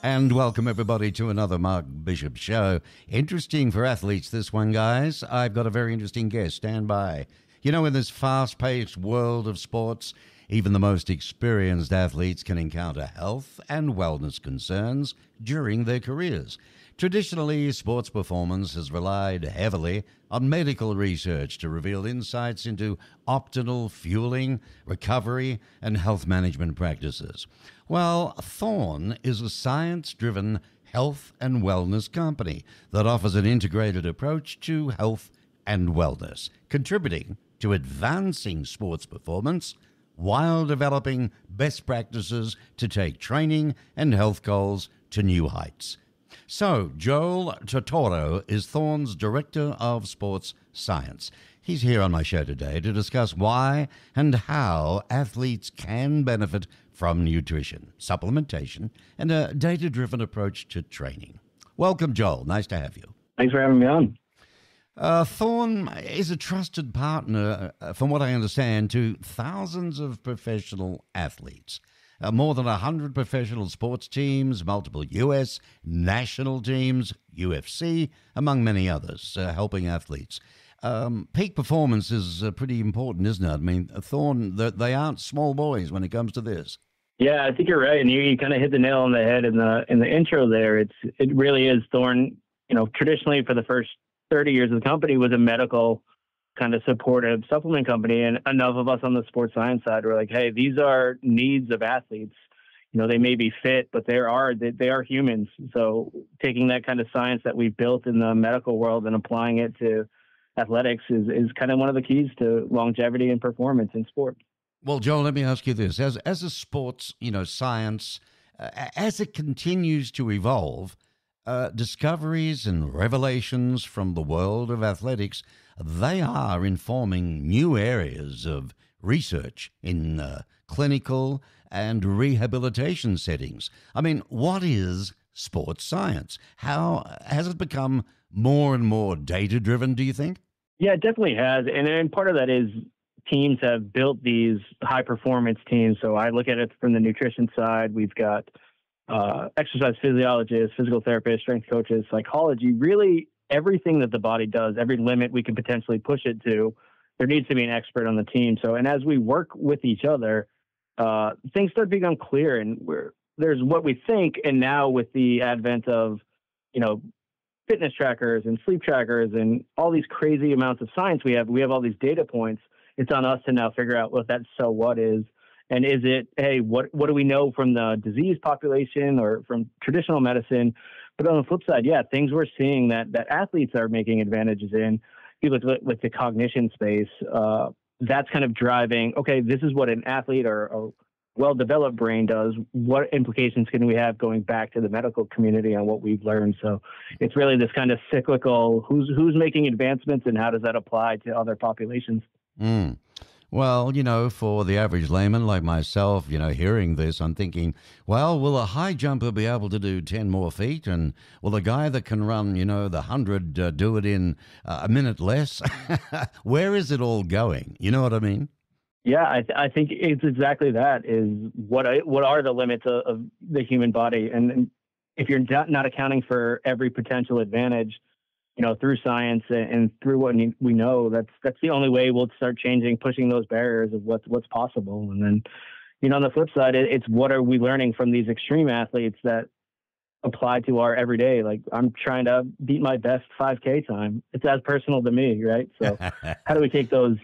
And welcome everybody to another Mark Bishop show. Interesting for athletes, this one, guys. I've got a very interesting guest. Stand by. You know, in this fast-paced world of sports, even the most experienced athletes can encounter health and wellness concerns during their careers. Traditionally, sports performance has relied heavily on medical research to reveal insights into optimal fueling, recovery, and health management practices. Well, Thorne is a science-driven health and wellness company that offers an integrated approach to health and wellness, contributing to advancing sports performance while developing best practices to take training and health goals to new heights. So, Joel Totoro is Thorne's Director of Sports Science. He's here on my show today to discuss why and how athletes can benefit from nutrition, supplementation, and a data-driven approach to training. Welcome, Joel. Nice to have you. Thanks for having me on. Thorne is a trusted partner, from what I understand, to thousands of professional athletes. More than 100 professional sports teams, multiple U.S. national teams, UFC, among many others, helping athletes. Peak performance is pretty important, isn't it? I mean, Thorne, they aren't small boys when it comes to this. Yeah, I think you're right, and you kind of hit the nail on the head in the intro there. It really is Thorne. You know, traditionally for the first 30 years of the company was a medical kind of supportive supplement company, and enough of us on the sports science side were like, hey, these are needs of athletes. You know, they may be fit, but they are humans. So taking that kind of science that we've built in the medical world and applying it to athletics is kind of one of the keys to longevity and performance in sport. Well, Joel, let me ask you this: as a sports, science, as it continues to evolve, discoveries and revelations from the world of athletics, they are informing new areas of research in clinical and rehabilitation settings. I mean, what is sports science? How has it become more and more data-driven, do you think? Yeah, it definitely has. And part of that is teams have built these high-performance teams. So I look at it from the nutrition side. We've got exercise physiologists, physical therapists, strength coaches, psychology, really everything that the body does, every limit we can potentially push it to, there needs to be an expert on the team. So, and as we work with each other, things start to become clear, and there's what we think. And now with the advent of, fitness trackers and sleep trackers and all these crazy amounts of science we have all these data points. It's on us to now figure out what that so what is. And is it, hey, what do we know from the disease population or from traditional medicine? But on the flip side, yeah, things we're seeing that athletes are making advantages in. You look at the cognition space, that's kind of driving, okay, this is what an athlete or a well-developed brain does. What implications can we have going back to the medical community on what we've learned? So it's really this kind of cyclical, who's making advancements and how does that apply to other populations? Mm. Well, for the average layman like myself, hearing this, I'm thinking, well, will a high jumper be able to do 10 more feet? And will a guy that can run, the 100 do it in a minute less? Where is it all going? You know what I mean? Yeah, I think it's exactly that, is what are the limits of the human body? And if you're not accounting for every potential advantage, through science and through what we know, that's the only way we'll start pushing those barriers of what's possible. And then, on the flip side, it's what are we learning from these extreme athletes that apply to our everyday? Like, I'm trying to beat my best 5K time. It's as personal to me, right? So how do we take those?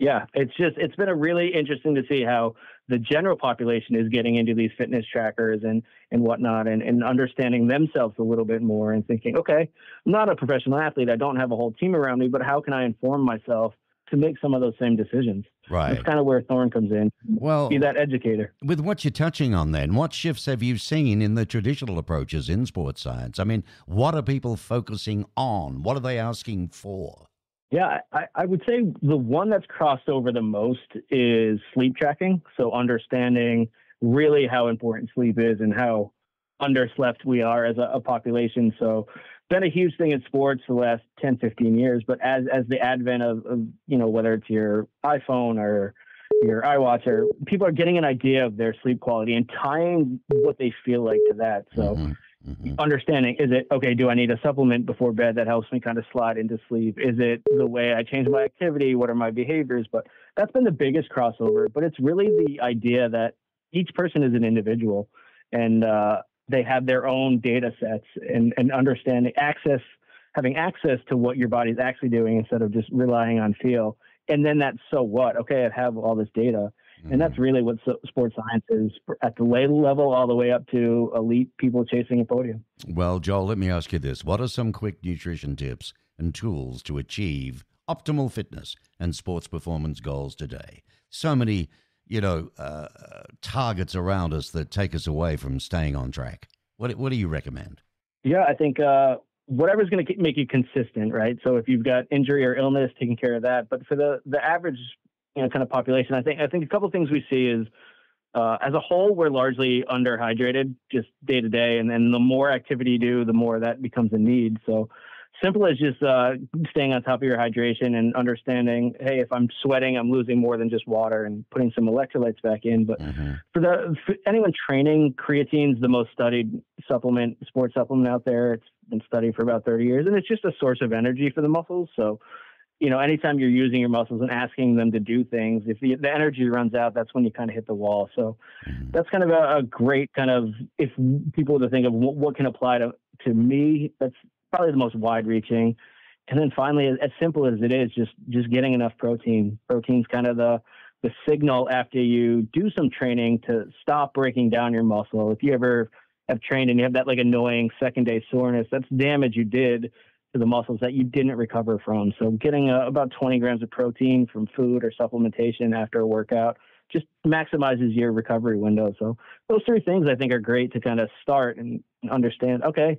Yeah, it's been a really interesting to see how the general population is getting into these fitness trackers and whatnot, and understanding themselves a little bit more and thinking, okay, I'm not a professional athlete. I don't have a whole team around me, but how can I inform myself to make some of those same decisions? Right. That's kind of where Thorne comes in. Well, be that educator. With what you're touching on then, what shifts have you seen in the traditional approaches in sports science? I mean, what are people focusing on? What are they asking for? Yeah, I would say the one that's crossed over the most is sleep tracking. So understanding really how important sleep is and how underslept we are as a population. So been a huge thing in sports for the last 10, 15 years. But as the advent of whether it's your iPhone or your iWatch, or people are getting an idea of their sleep quality and tying what they feel like to that. So understanding, is it, okay, do I need a supplement before bed that helps me kind of slide into sleep? Is it the way I change my activity? What are my behaviors? But that's been the biggest crossover. But it's really the idea that each person is an individual, and they have their own data sets, and understanding having access to what your body's actually doing instead of just relying on feel. And then that's, so what? Okay, I have all this data. And that's really what sports science is, at the lay level all the way up to elite people chasing a podium. Well, Joel, let me ask you this. What are some quick nutrition tips and tools to achieve optimal fitness and sports performance goals today? So many, targets around us that take us away from staying on track. What do you recommend? Yeah, I think whatever's going to make you consistent, right? So if you've got injury or illness, taking care of that. But for the average kind of population, I think a couple of things we see is, as a whole, we're largely underhydrated just day to day. And then the more activity you do, the more that becomes a need. So simple as just staying on top of your hydration and understanding, hey, if I'm sweating, I'm losing more than just water, and putting some electrolytes back in. But for anyone training, creatine's the most studied sports supplement out there. It's been studied for about 30 years, and it's just a source of energy for the muscles. So anytime you're using your muscles and asking them to do things, if the energy runs out, that's when you kind of hit the wall. So that's kind of a great kind of, if people were to think of what can apply to me, that's probably the most wide reaching. And then finally, as simple as it is, just getting enough protein. Protein's kind of the signal after you do some training to stop breaking down your muscle. If you ever have trained and you have that like annoying second day soreness, that's damage you did to the muscles that you didn't recover from. So getting about 20 grams of protein from food or supplementation after a workout just maximizes your recovery window. So those three things I think are great to kind of start and understand, okay,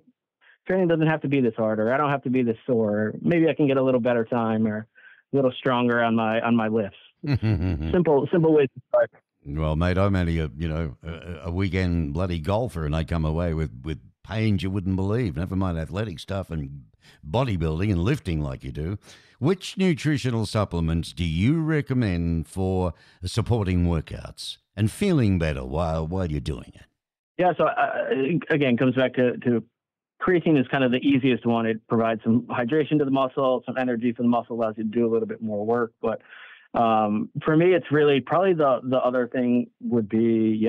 training doesn't have to be this hard, or I don't have to be this sore, or maybe I can get a little better time or a little stronger on my lifts. Simple ways to start. Well, mate, I'm only a weekend bloody golfer, and I come away with pains you wouldn't believe. Never mind athletic stuff and bodybuilding and lifting like you do. Which nutritional supplements do you recommend for supporting workouts and feeling better while you're doing it? Yeah, so again, comes back to creatine is kind of the easiest one. It provides some hydration to the muscle, some energy for the muscle, allows you to do a little bit more work. But for me, it's really probably the other thing would be,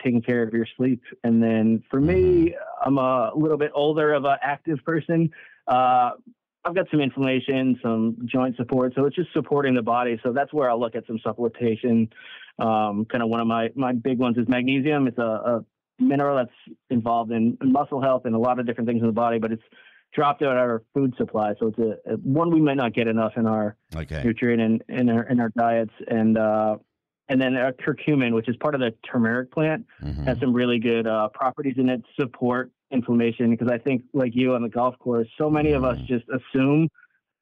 taking care of your sleep. And then for me, I'm a little bit older of an active person. I've got some inflammation, some joint support. So it's just supporting the body. So that's where I'll look at some supplementation. Kind of one of my big ones is magnesium. It's a mineral that's involved in muscle health and a lot of different things in the body, but it's dropped out of our food supply. So it's a one we might not get enough in our nutrient in our diets. And then curcumin, which is part of the turmeric plant, has some really good properties in it to support inflammation. Because I think, like you on the golf course, so many of us just assume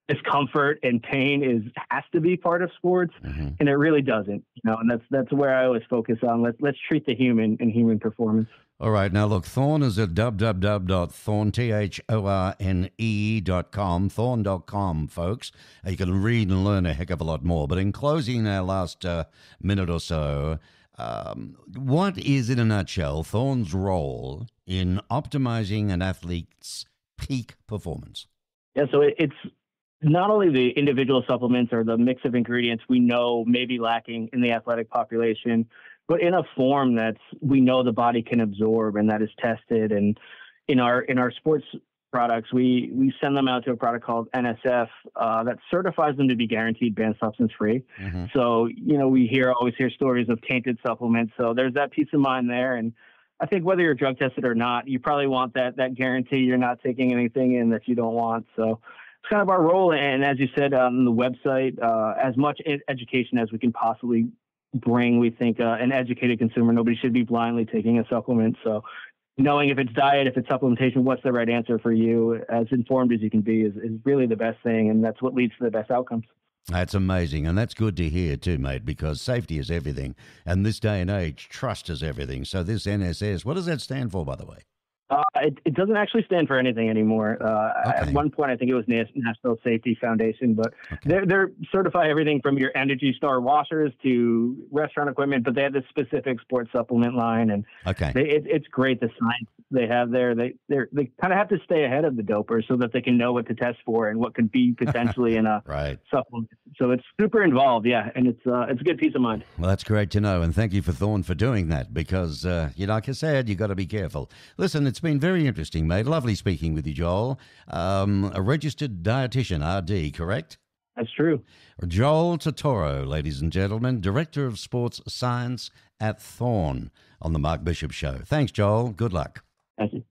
discomfort and pain has to be part of sports, and it really doesn't. And that's where I always focus on. Let's treat the human and human performance. All right. Now, look, Thorne is at www.thorne, THORNE.com, thorne.com, folks. You can read and learn a heck of a lot more. But in closing our last minute or so, what is, in a nutshell, Thorne's role in optimizing an athlete's peak performance? Yeah, so it's not only the individual supplements or the mix of ingredients we know may be lacking in the athletic population, but in a form that we know the body can absorb and that is tested. And in our sports products, we send them out to a product called NSF that certifies them to be guaranteed banned substance free. So, we always hear stories of tainted supplements. So there's that peace of mind there. And I think whether you're drug tested or not, you probably want that guarantee you're not taking anything in that you don't want. So it's kind of our role. And as you said on the website, as much education as we can possibly bring. We think an educated consumer, nobody should be blindly taking a supplement. So knowing if it's diet, if it's supplementation, what's the right answer for you, as informed as you can be, is really the best thing. And that's what leads to the best outcomes. That's amazing. And that's good to hear too, mate, because safety is everything. And this day and age, trust is everything. So this NSS, what does that stand for, by the way? It doesn't actually stand for anything anymore. At one point, I think it was National Safety Foundation, but they're certify everything from your Energy Star washers to restaurant equipment. But they have this specific sports supplement line, and it's great the science they have there. They kind of have to stay ahead of the dopers so that they can know what to test for and what could be potentially in a supplement. So it's super involved, and it's a good peace of mind. Well, that's great to know, and thank you for Thorne for doing that because, like I said, you got to be careful. Listen, it's been very interesting, mate. Lovely speaking with you, Joel. A registered dietitian, RD, correct? That's true. Joel Totoro, ladies and gentlemen, Director of Sports Science at Thorne on the Mark Bishop Show. Thanks, Joel. Good luck. Thank you.